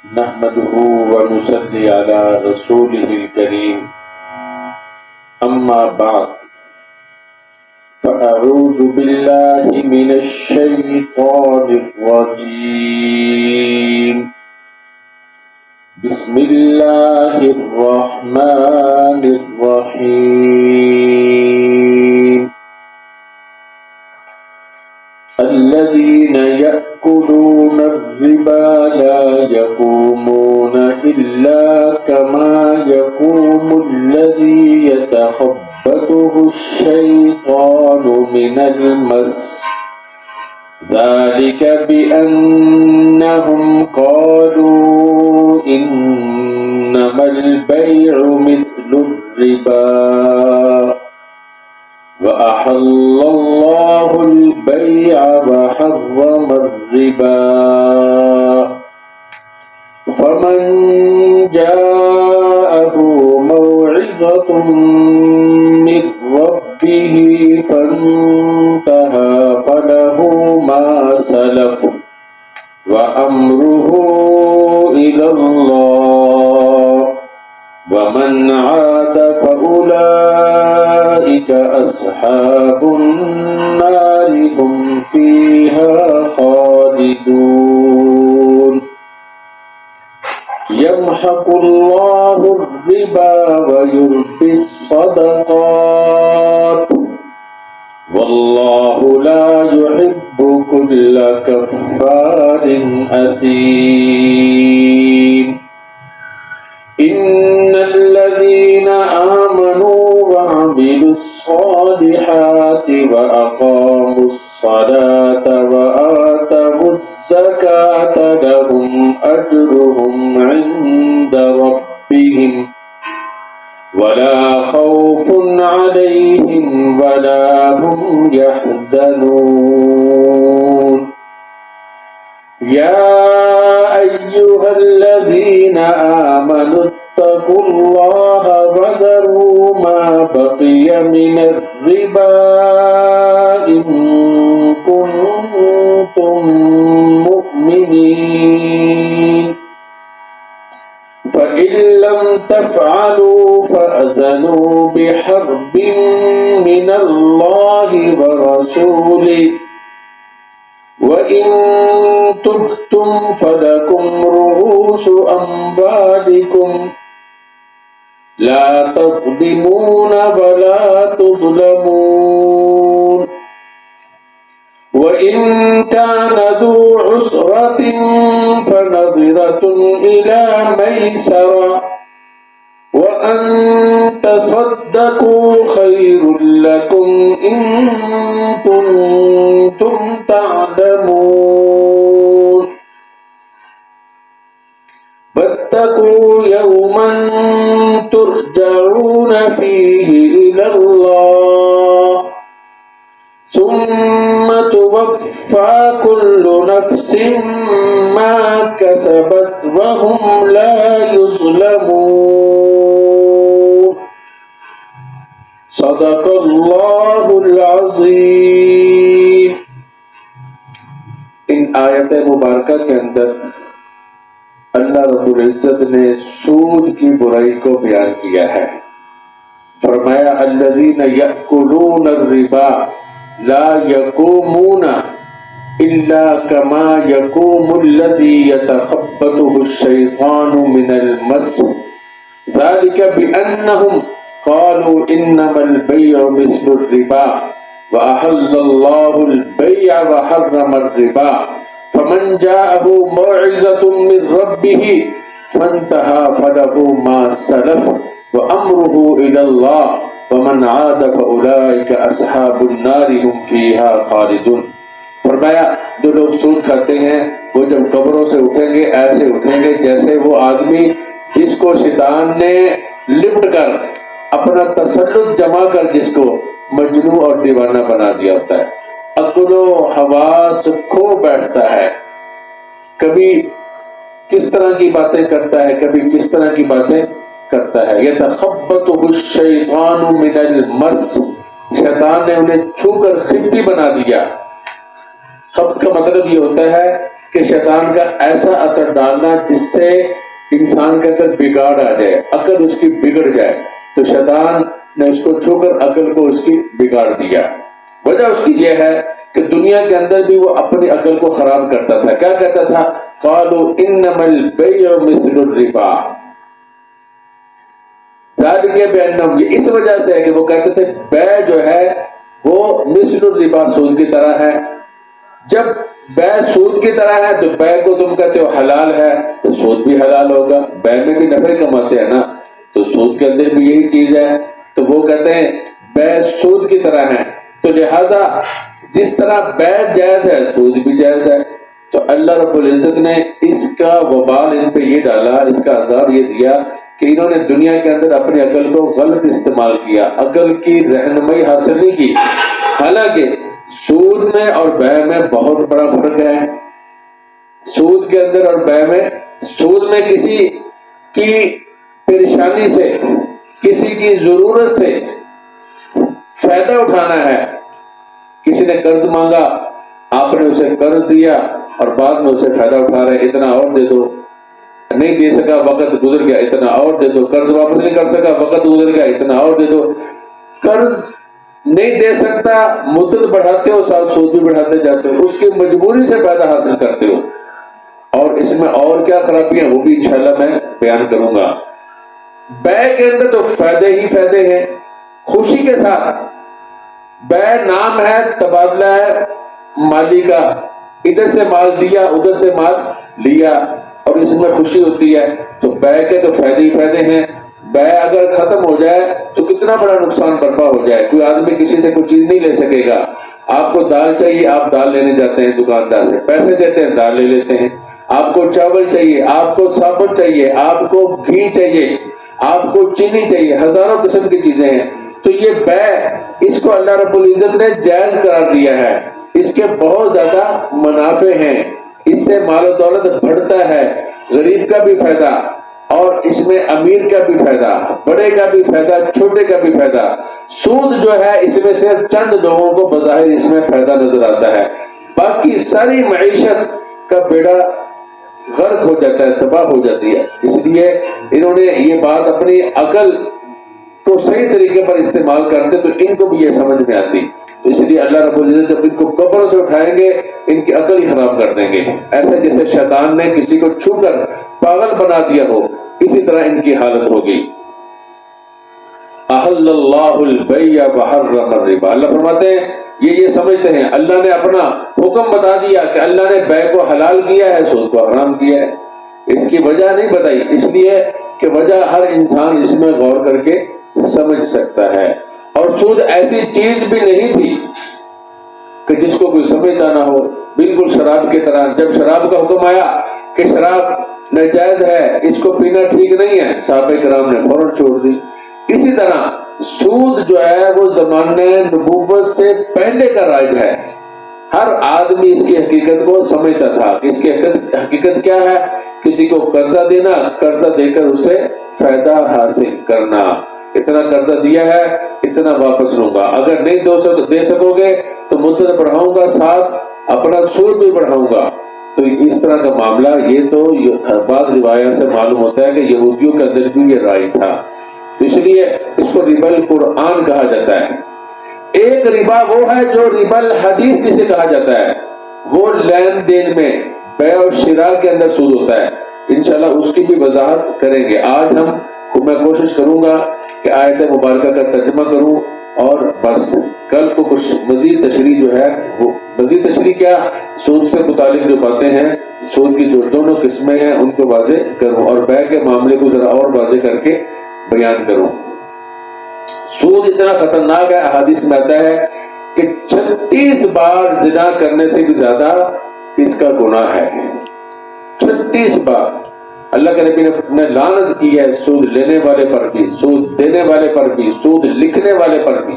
نحمده ونصلي على رسوله الكريم أما بعد فأعوذ بالله من الشيطان الرجيم بسم الله الرحمن الرحيم الذين يأكلون الربا لا يقومون إلا كما يقوم الذي يتخبطه الشيطان من المس ذلك بأنهم قالوا إنما البيع مثل الربا وأحل الله البيع وحرم الربا فمن جاءه موعظة من ربه فانتهى فله ما سلف وأمره إلى الله ومن عاد فأولئك أصحاب النار هم فيها خالدون يمحق الله الربا ويربي الصدقات والله لا يحب كل كفار أثيم إن الذين آمنوا وعملوا الصالحات وأقاموا الصلاة وآتوا الزكاة لهم أجرهم عند ربهم ولا خوف عليهم ولا هم يحزنون يا أيها الذين آمنوا اتقوا الله وذروا ما بقي من الربا إن كنتم مؤمنين فإن لم تفعلوا فأذنوا بحرب من الله ورسوله وإن تبتم فلكم رؤوس أموالكم لا تظلمون ولا تظلمون وإن كان ذو عسرة فنظرة إلى ميسرة وأن تصدقوا خير لكم إن كنتم تعلمون واتقوا يوما ترجعون فيه إلى الله ثم توفى كل نفس ما كسبت وهم لا يظلمون صدق اللہ العظیم۔ ان آیت مبارکہ کے اندر اللہ رب العزت نے سود کی برائی کو بیان کیا ہے۔ فرمایا الذین یأکلون الربا لا یقومون الا کما یقوم الذی یتخبطه الشیطان من المس ذلک بأنہم قالوا انما البيع مثل الربا واحل الله البيع وحرم الربا فمن جاءه موعظة من ربه فانتهى فله ما سلف وامره الى الله ومن عاد فاولئك اصحاب النار هم فيها خالدون۔ فرمایا جو لوگ سود کھاتے ہیں وہ جب قبروں سے اٹھیں گے ایسے اٹھیں گے جیسے وہ آدمی جس کو شیطان نے لپٹ کر اپنا تسلط جما کر جس کو مجنون اور دیوانہ بنا دیا ہوتا ہے، عقل و حواس کھو بیٹھتا ہے، کبھی کس طرح کی باتیں کرتا ہے کبھی کس طرح کی باتیں کرتا ہے۔ یتخبطہ الشیطان من المس، شیطان نے انہیں چھو کر خبتی بنا دیا۔ خبط کا مطلب مطلب یہ ہوتا ہے کہ شیطان کا ایسا اثر ڈالنا جس سے انسان کے اندر بگاڑ آ جائے، عقل اس کی بگڑ جائے. تو شیطان نے اس کو چھو کر عقل کو اس کی بگاڑ دیا. وجہ اس کی یہ ہے کہ دنیا کے اندر بھی وہ اپنی عقل کو خراب کرتا تھا. کیا کہتا تھا؟ قالوا انما البيع مثل الربا. ذلك بانهم، یہ اس وجہ سے ہے کہ وہ کہتے تھے بیع جو ہے وہ مثل الربا، سود کی طرح ہے. جب بیع سود کی طرح ہے تو بیع کو تم کہتے ہو حلال ہے تو سود بھی حلال ہوگا. بیع میں بھی نفع کماتے ہیں نا، تو سود کے اندر بھی یہی چیز ہے. تو وہ کہتے ہیں بیع سود کی طرح ہے. تو لہذا جس طرح بیع جائز ہے سود بھی جائز ہے. تو اللہ رب العزت نے اس کا وبال ان پہ یہ ڈالا، اس کا عذاب یہ دیا کہ انہوں نے دنیا کے اندر اپنی عقل کو غلط استعمال کیا، عقل کی رہنمائی حاصل نہیں کی. حالانکہ سود میں اور بیع میں بہت بڑا فرق ہے. سود کے اندر اور بیع میں، سود میں کسی کی پریشانی سے، کسی کی ضرورت سے فائدہ اٹھانا ہے. کسی نے قرض مانگا، آپ نے اسے قرض دیا اور بعد میں اسے فائدہ اٹھا رہے، اتنا اور دے دو. نہیں دے سکا، وقت گزر گیا، اتنا اور دے دو. قرض واپس نہیں کر سکا، وقت گزر گیا، اتنا اور دے دو. قرض نہیں دے سکتا، مدت بڑھاتے ہو، ساتھ سود بھی بڑھاتے جاتے ہو، اس کی مجبوری سے فائدہ حاصل کرتے ہو. اور اس میں اور کیا خرابیاں وہ بھی انشاءاللہ میں بیان کروں گا. بیع کے اندر تو فائدے ہی فائدے ہیں، خوشی کے ساتھ. بیع نام ہے، تبادلہ ہے مالی کا، ادھر سے مال دیا ادھر سے مال لیا، اور اس میں خوشی ہوتی ہے. تو بیع کے تو فائدے ہی فائدے ہیں. بیع اگر ختم ہو جائے تو کتنا بڑا نقصان برپا ہو جائے. کوئی آدمی کسی سے کوئی چیز نہیں لے سکے گا. آپ کو دال چاہیے، آپ دال لینے جاتے ہیں دکاندار سے، پیسے دیتے ہیں، دال لے لیتے ہیں. آپ کو چاول چاہیے، آپ کو صابن چاہیے، آپ کو گھی چاہیے، آپ کو چینی چاہیے، ہزاروں قسم کی چیزیں ہیں. تو یہ بیع، اس کو اللہ رب العزت نے جائز قرار دیا ہے. اس کے بہت زیادہ منافع ہیں، اس سے مال و دولت بڑھتا ہے، غریب کا بھی فائدہ اور اس میں امیر کا بھی فائدہ، بڑے کا بھی فائدہ، چھوٹے کا بھی فائدہ. سود جو ہے اس میں صرف چند لوگوں کو بظاہر اس میں فائدہ نظر آتا ہے، باقی ساری معیشت کا بیڑا غرق ہو جاتا ہے، تباہ ہو جاتی ہے. اس لیے انہوں نے یہ بات اپنی عقل کو صحیح طریقے پر استعمال کرتے تو ان کو بھی یہ سمجھ میں آتی. تو اس لیے اللہ رب العزت جب ان کو قبروں سے اٹھائیں گے ان کی عقل ہی خراب کر دیں گے. ایسے جیسے شیطان نے کسی کو چھو کر پاگل بنا دیا ہو، اسی طرح ان کی حالت ہوگی. احل اللہ البیع وحرم الربا. اللہ فرماتے ہیں یہ سمجھتے ہیں اللہ نے اپنا حکم بتا دیا کہ اللہ نے بیع کو حلال کیا ہے، سود کو حرام کیا ہے. اس کی وجہ نہیں بتائی، اس لیے کہ وجہ ہر انسان اس میں غور کر کے سمجھ سکتا ہے. اور سود ایسی چیز بھی نہیں تھی کہ جس کو کوئی سمجھتا نہ ہو. بالکل شراب کی طرح، جب شراب کا حکم آیا کہ شراب ناجائز ہے، اس کو پینا ٹھیک نہیں ہے، صحابہ کرام نے فوراً چھوڑ دی. اسی طرح سود جو ہے وہ زمانے نبوت سے پہلے کا رائج ہے. ہر آدمی اس کی حقیقت کو سمجھتا تھا کہ اس کی حقیقت کیا ہے. کسی کو قرضہ دینا، قرضہ دے کر اسے فائدہ حاصل کرنا. اتنا قرضہ دیا ہے، اتنا واپس لوں گا، اگر نہیں دے سکو گے تو مدت بڑھاؤں گا، ساتھ اپنا سود بھی بڑھاؤں گا. تو اس طرح کا معاملہ، یہ تو بعض روایات سے معلوم ہوتا ہے کہ یہودیوں کے اندر بھی یہ رائج تھا. اس لیے اس کو ربا القرآن کہا جاتا ہے. ایک ربا وہ ہے جو ربا الحدیث جسے کہا جاتا ہے، وہ لین دین میں بیع اور شراء کے اندر سود ہوتا ہے. انشاءاللہ اس کی بھی وضاحت کریں گے. آج میں کوشش کروں گا کہ آیت مبارکہ کا ترجمہ کروں اور بس کل کو کچھ مزید تشریح جو ہے، وہ مزید تشریح کیا، سود سے متعلق جو باتیں ہیں، سود کی جو دونوں قسمیں ہیں ان کو واضح کروں اور بیع کے معاملے کو ذرا اور واضح کر کے بیان کروں. سود اتنا خطرناک ہے، احادیث میں آتا ہے کہ 36 بار زنا کرنے سے بھی زیادہ اس کا گناہ ہے. 36 بار اللہ کے نبی نے لعنت کی ہے سود لینے والے پر بھی، سود دینے والے پر بھی، سود لکھنے والے پر بھی.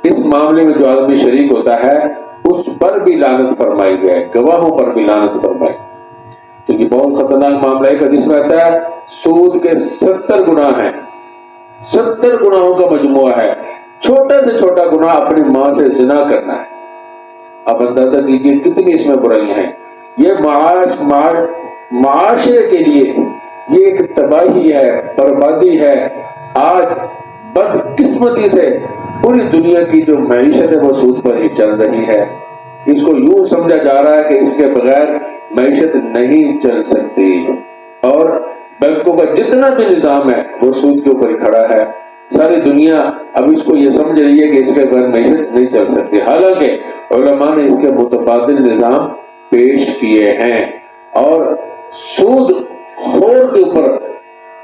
اس معاملے میں جو آدمی شریک ہوتا ہے اس پر بھی لعنت فرمائی ہے، گواہوں پر بھی لعنت فرمائی. تو یہ بہت خطرناک معاملہ ہے. حدیث میں آتا ہے سود کے 70 گناہ ہیں، 70 گناہوں کا مجموعہ ہے. چھوٹا سے چھوٹا گناہ اپنی ماں سے زنا کرنا ہے. آپ اندازہ کیجیے کتنی اس میں برائیاں ہیں. یہ معاشرے کے لیے یہ ایک تباہی ہے، بربادی ہے. آج بدقسمتی سے پوری دنیا کی جو معیشت ہے وہ سود پر ہی چل رہی ہے. اس کو یوں سمجھا جا رہا ہے کہ اس کے بغیر معیشت نہیں چل سکتی، اور بینکوں کا جتنا بھی نظام ہے وہ سود کے اوپر ہی کھڑا ہے. ساری دنیا اب اس کو یہ سمجھ رہی ہے کہ اس کے بغیر معیشت نہیں چل سکتی، حالانکہ علماء نے اس کے متبادل نظام پیش کیے ہیں. اور سود خور کے اوپر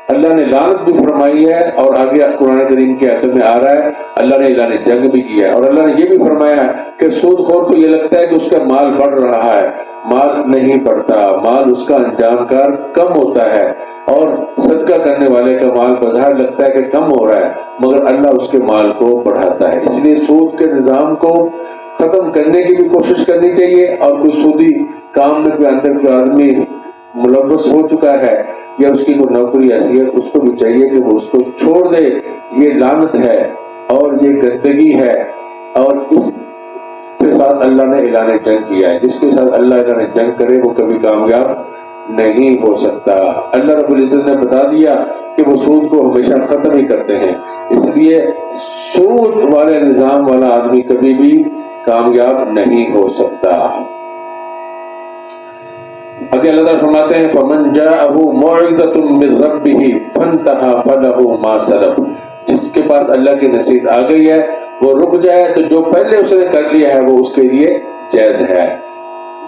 اللہ نے لعنت بھی فرمائی ہے، اور آگے قرآن کریم کی آیت میں آ رہا ہے اللہ نے اعلان جنگ بھی کیا ہے. اور اللہ نے یہ بھی فرمایا ہے کہ سود خور کو یہ لگتا ہے کہ اس کا مال بڑھ رہا ہے، مال نہیں بڑھتا، مال اس کا انجام کار کم ہوتا ہے. اور صدقہ کرنے والے کا مال بظاہر لگتا ہے کہ کم ہو رہا ہے، مگر اللہ اس کے مال کو بڑھاتا ہے. اس لیے سود کے نظام کو ختم کرنے کی بھی کوشش کرنی چاہیے. اور کوئی سودی کام میں کوئی اندر کوئی آدمی ملوث ہو چکا ہے یا اس کی کوئی نوکری ایسی ہے، اس کو بھی چاہیے کہ وہ اس کو چھوڑ دے. یہ لعنت ہے اور یہ گندگی ہے، اور اس کے ساتھ اللہ نے اعلان جنگ کیا ہے. جس کے ساتھ اللہ اعلان جنگ کرے وہ کبھی کامیاب نہیں ہو سکتا. اللہ رب العزت نے بتا دیا کہ وہ سود کو ہمیشہ ختم ہی کرتے ہیں. اس لیے سود والے نظام والا آدمی کبھی بھی کامیاب نہیں ہو سکتا. آگے اللہ تعالیٰ فرماتے ہیں فَمَنْ جَاءَهُ مَوْعِظَةٌ مِّن رَّبِّهِ فَانْتَهَىٰ فَلَهُ مَا سَلَفَ. جس کے پاس اللہ کی نصیحت آ گئی ہے وہ رک جائے تو جو پہلے اس نے کر لیا ہے وہ اس کے لیے جائز ہے.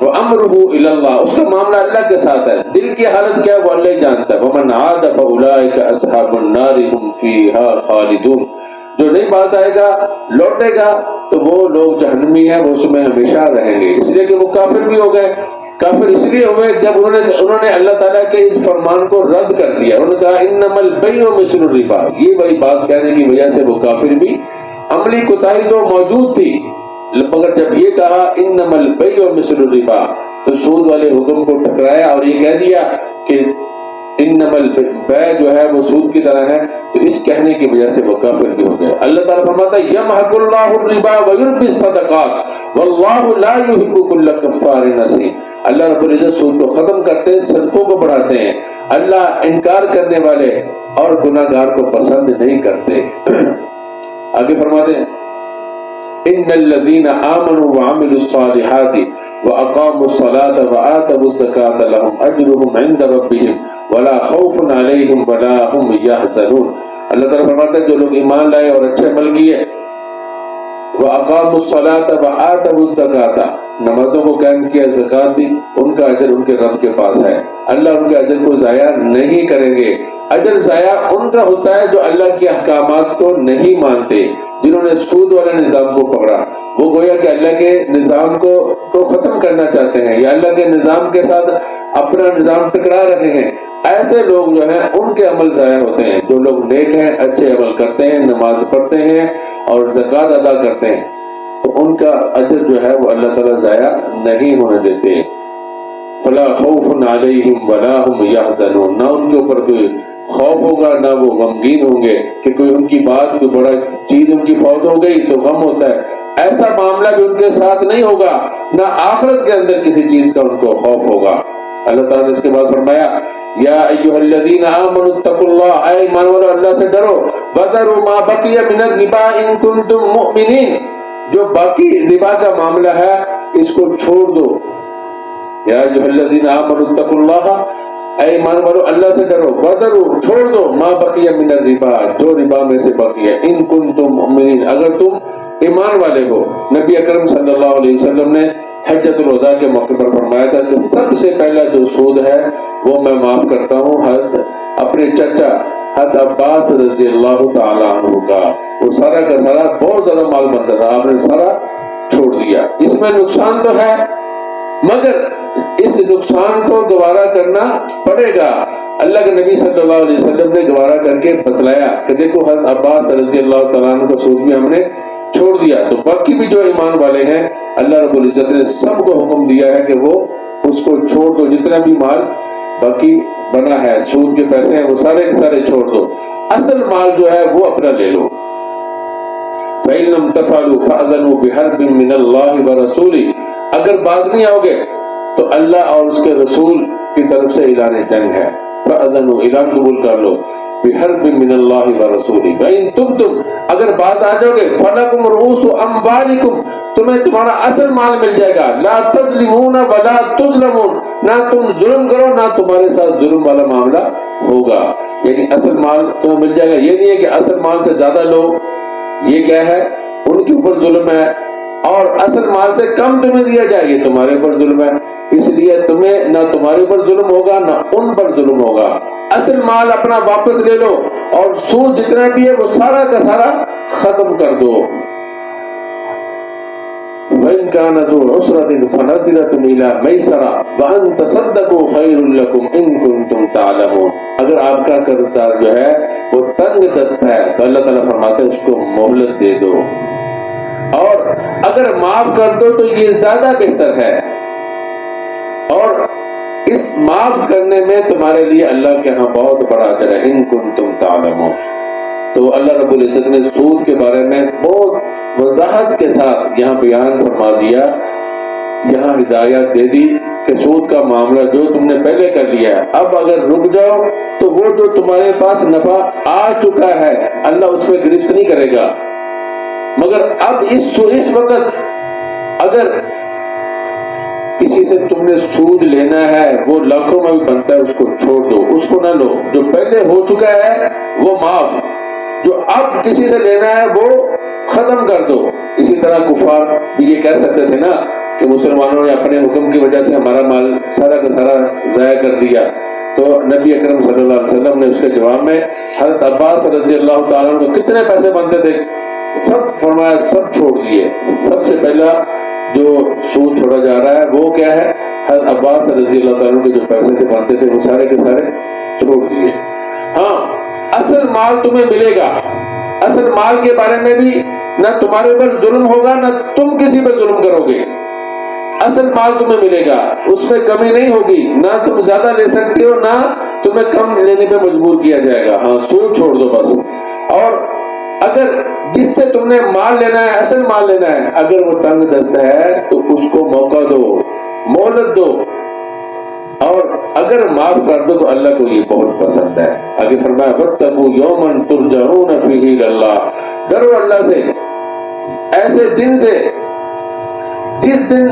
وَأَمْرُهُ إِلَى اللَّهِ. اس کا معاملہ اللہ کے ساتھ ہے. دل کی حالت کیا ہے وہ اللہ ہی جانتا ہے. وَمَنْ عَادَ فَأُولَٰئِكَ أَصْحَابُ النَّارِ هُمْ فِيهَا خَالِدُونَ. جو نہیں باز آئے گا لوٹے گا تو وہ لوگ جہنمی ہیں، وہ اس میں ہمیشہ رہیں گے. اس لیے کہ وہ کافر بھی ہو گئے. کافر اس لیے ہوئے جب انہوں نے اللہ تعالیٰ کے اس فرمان کو رد کر دیا. انہوں نے کہا انما البیع مثل الربا. یہ وہی بات کہنے کی وجہ سے وہ کافر بھی. عملی کوتاہی تو موجود تھی، مگر جب یہ کہا انما البیع مثل الربا تو سود والے حکم کو ٹکرایا اور یہ کہہ دیا کہ انما البیع جو ہے وہ سود کی طرح ہے، تو اس کہنے کی وجہ سے وہ کافر بھی ہو گئے. اللہ تعالیٰ فرماتا ہے یمحق اللہ الربا ویربی الصدقات واللہ لا یحب کل کفار اثیم. اللہ رب العزت سود کو ختم کرتے ہیں، صدقوں کو بڑھاتے ہیں. اللہ انکار کرنے والے اور گناہ گار کو پسند نہیں کرتے. آگے فرماتے ہیں ان الذين آمنوا وعملوا الصالحات وأقاموا الصلاة وآتوا الزكاة لهم أجرهم عند ربهم ولا خوف عليهم ولا هم يحزنون. اللہ تعالیٰ فرماتا ہے جو لوگ ایمان لائے اور اچھے عمل کیے، وَأَقَامُوا الصَّلَاةَ وَآتَوُا الزَّكَاةَ، نمازوں کو قائم کیا، زکات دی، ان کا اجر ان کے رب کے پاس ہے. اللہ ان کے اجر کو ضائع نہیں کریں گے. اجر ضائع ان کا ہوتا ہے جو اللہ کے احکامات کو نہیں مانتے، جنہوں نے سود والے نظام کو پکڑا. وہ گویا کہ اللہ کے نظام کو ختم کرنا چاہتے ہیں یا اللہ کے نظام کے ساتھ اپنا نظام ٹکرا رہے ہیں. ایسے لوگ جو ہیں ان کے عمل ضائع ہوتے ہیں. جو لوگ نیک ہیں، اچھے عمل کرتے ہیں، نماز پڑھتے ہیں اور زکات ادا کرتے ہیں، تو ان کا اجر جو ہے وہ اللہ تعالیٰ ضائع نہیں ہونے دیتے. فلا خوف علیہم ولا هم یحزنون. نہ ان کے اوپر کوئی خوف ہوگا نہ وہ غمگین ہوں گے کہ کوئی ان کی بات کوئی بڑا چیز ان کی فوت ہو گئی تو غم ہوتا ہے. ایسا معاملہ بھی ان کے ساتھ نہیں ہوگا، نہ آخرت کے اندر کسی چیز کا ان کو خوف ہوگا. اللہ تعالیٰ نے اس کے بعد فرمایا یا ایھا الذین آمنوا اتقوا اللہ، اے ایمان والو اللہ سے ڈرو. وذروا ما بقی من الربا ان کنتم مؤمنین، جو باقی ربا کا معاملہ ہے اس کو چھوڑ دو. یا ایھا الذین آمنوا اتقوا اللہ، اے ایمان والو اللہ سے ڈرو. وذروا، چھوڑ دو، ما بقی من الربا، جو ربا میں سے باقی ہے. ان کنتم مؤمنین، اگر تم ایمان والے ہو. نبی اکرم صلی اللہ علیہ وسلم نے حجۃ الوداع کے موقع پر فرمایا تھا کہ سب سے پہلا جو سود ہے وہ میں معاف کرتا ہوں اپنے چچا حضرت عباس رضی اللہ تعالی عنہ کا. وہ سارا کا سارا بہت زیادہ مال بنتا تھا، آپ نے سارا چھوڑ دیا. اس میں نقصان تو ہے مگر اس نقصان کو گوارا کرنا پڑے گا. اللہ کے نبی صلی اللہ علیہ وسلم نے گوارا کر کے بتلایا کہ دیکھو حضرت عباس رضی اللہ تعالیٰ عنہ کا سود بھی ہم نے چھوڑ دیا، تو باقی بھی جو ایمان والے ہیں اللہ رب العزت نے سب کو حکم دیا ہے کہ وہ اس کو چھوڑ دو. جتنا بھی مال باقی بنا ہے، سود کے پیسے ہیں، وہ سارے کے سارے چھوڑ دو. اصل مال جو ہے وہ اپنا لے لو. فَإِن لَّمْ تَفْعَلُوا فَأْذَنُوا بِحَرْبٍ مِّنَ اللَّهِ وَرَسُولِهِ، اگر باز نہیں آؤ گے تو اللہ اور اس کے رسول کی طرف سے اعلان جنگ ہے. فَأْذَنُوا، اعلان قبول کر لو. بِحَرْبٍ مِّنَ اللَّهِ وَرَسُولِهِ وَإِن تُبْتُمْ، اگر باز آ جاؤ گے، فَلَكُمْ رُءُوسُ أَمْوَالِكُمْ، تمہیں تمہارا اصل مال مل جائے گا. لَا تَظْلِمُونَ وَلَا تُظْلَمُونَ، نہ تم ظلم کرو نہ تمہارے ساتھ ظلم والا معاملہ ہوگا. یعنی اصل مال تمہیں مل جائے گا. یہ نہیں ہے کہ اصل مال سے زیادہ لو، یہ کیا ہے، ان کے اوپر ظلم ہے، اور اصل مال سے کم تمہیں دیا جائے، یہ تمہارے اوپر ظلم ہے. اس لیے تمہیں نہ تمہارے اوپر ظلم ہوگا نہ ان پر ظلم ہوگا. اصل مال اپنا واپس لے لو اور سود جتنا بھی ہے وہ سارا کا سارا ختم کر دو. وَإِن كَانَ ذُو عُسْرَةٍ فَنَظِرَةٌ إِلَىٰ مَيْسَرَةٍ وَأَن تَصَدَّقُوا خَيْرٌ لَّكُمْ إِن كُنتُمْ تَعْلَمُونَ. اگر آپ کا قرض دار جو ہے وہ تنگ دست ہے تو اللہ تعالیٰ فرماتے ہیں اس کو مہلت دے دو، اور اگر معاف کر دو تو یہ زیادہ بہتر ہے، اور اس معاف کرنے میں تمہارے لیے اللہ کے ہاں بہت بڑا اجر ہے. ان کنتم تعلمون. تو اللہ رب العزت نے سود کے بارے میں بہت وضاحت کے ساتھ یہاں بیان فرما دیا، یہاں ہدایت دے دی کہ سود کا معاملہ جو تم نے پہلے کر لیا ہے، اب اگر رک جاؤ تو وہ جو تمہارے پاس نفع آ چکا ہے اللہ اس میں گرفت نہیں کرے گا. مگر اب اس وقت اگر کسی سے تم نے سود لینا ہے، وہ لاکھوں میں بھی بنتا ہے، اس کو چھوڑ دو، اس کو نہ لو. جو پہلے ہو چکا ہے وہ معاف، جو اب کسی سے لینا ہے وہ ختم کر دو. اسی طرح کفار بھی یہ کہہ سکتے تھے نا کہ مسلمانوں نے اپنے حکم کی وجہ سے ہمارا مال سارا کا سارا ضائع کر دیا. تو نبی اکرم صلی اللہ علیہ وسلم نے اس کے جواب میں حضرت عباس رضی اللہ تعالیٰ عنہ کو کتنے پیسے بنتے تھے، سب فرمایا سب چھوڑ دیے. سب سے پہلا جو سود چھوڑا جا رہا ہے وہ کیا ہے، حضرت عباس رضی اللہ تعالیٰ عنہ کے جو پیسے تھے بنتے تھے وہ سارے کے سارے چھوڑ دیے. ہاں اصل مال تمہیں ملے گا، اصل مال کے بارے میں بھی نہ تمہارے اوپر ظلم ہوگا نہ تم کسی پر ظلم کرو گے. اصل مال تمہیں ملے گا، اس میں کمی نہیں ہوگی، نہ تم زیادہ لے سکتے ہو نہ تمہیں کم لینے پہ مجبور کیا جائے گا. ہاں سود چھوڑ دو بس. اور اگر جس سے تم نے مال لینا ہے، اصل مال لینا ہے، اگر وہ تنگ دست ہے تو اس کو موقع دو، مہلت دو، اور اگر معاف کر دو تو اللہ کو یہ بہت پسند ہے. آگے فرمایا وَاتَّقُوا يَوْمًا تُرْجَعُونَ فِيهِ إِلَى اللَّهِ، ڈرو اللہ سے ایسے دن سے جس دن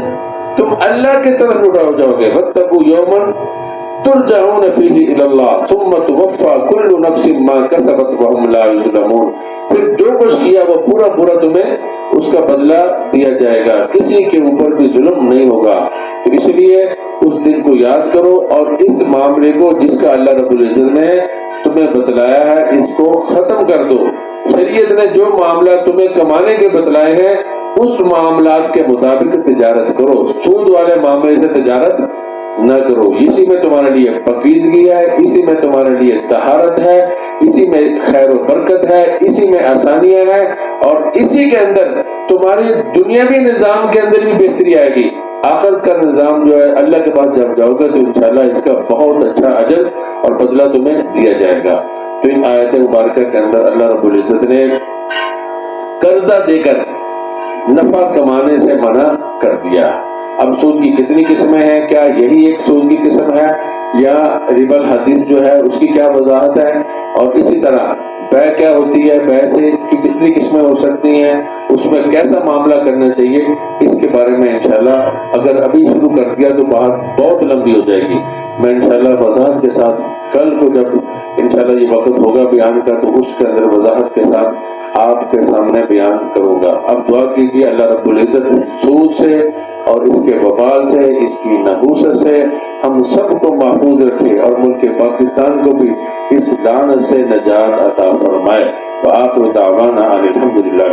تم اللہ کی طرف لوٹا ہو جاؤ گے. وَاتَّقُوا يَوْمًا ترجعون فيه الى الله ثم توفى كل نفس ما كسبت وهم لا يظلمون. پھر جو کچھ کیا وہ پورا پورا تمہیں اس کا بدلہ دیا جائے گا، کسی کے اوپر بھی ظلم نہیں ہوگا. تو اس لیے اس دن کو یاد کرو اور اس معاملے کو جس کا اللہ رب العزت نے تمہیں بتلایا ہے اس کو ختم کر دو. شریعت نے جو معاملہ تمہیں کمانے کے بتلائے ہیں اس معاملات کے مطابق تجارت کرو، سود والے معاملے سے تجارت نہ کرو. اسی میں تمہارے لیے پاکیزگی ہے، اسی میں تمہارے لیے طہارت ہے، اسی میں خیر و برکت ہے، اسی میں آسانیاں ہیں، اور اسی کے اندر تمہاری دنیاوی نظام کے اندر بھی بہتری آئے گی. آخرت کا نظام جو ہے اللہ کے پاس جب جاؤ گے تو انشاءاللہ اس کا بہت اچھا اجر اور بدلہ تمہیں دیا جائے گا. تو ان آیت مبارکہ کے اندر اللہ رب العزت نے قرضہ دے کر نفع کمانے سے منع کر دیا. اب سود کی کتنی قسمیں ہیں، کیا یہی ایک سود کی قسم ہے یا ربا الحدیث جو ہے اس کی کیا وضاحت ہے، اور اسی طرح بیع کیا ہوتی ہے، بیع سے کی کتنی قسمیں ہو سکتی ہیں، اس میں کیسا معاملہ کرنا چاہیے، اس کے بارے میں انشاءاللہ اگر ابھی شروع کر دیا تو بات بہت لمبی ہو جائے گی. میں انشاءاللہ وضاحت کے ساتھ کل کو جب انشاءاللہ یہ وقت ہوگا بیان کا تو اس کے اندر وضاحت کے ساتھ آپ کے سامنے بیان کروں گا. اب دعا کیجیے اللہ رب العزت سود سے اور اس کے وبال سے، اس کی نحوست سے ہم سب کو محفوظ رکھے اور ملک پاکستان کو بھی اس لعنت سے نجات عطا فرمائے. وآخر دعوانا الحمدللہ.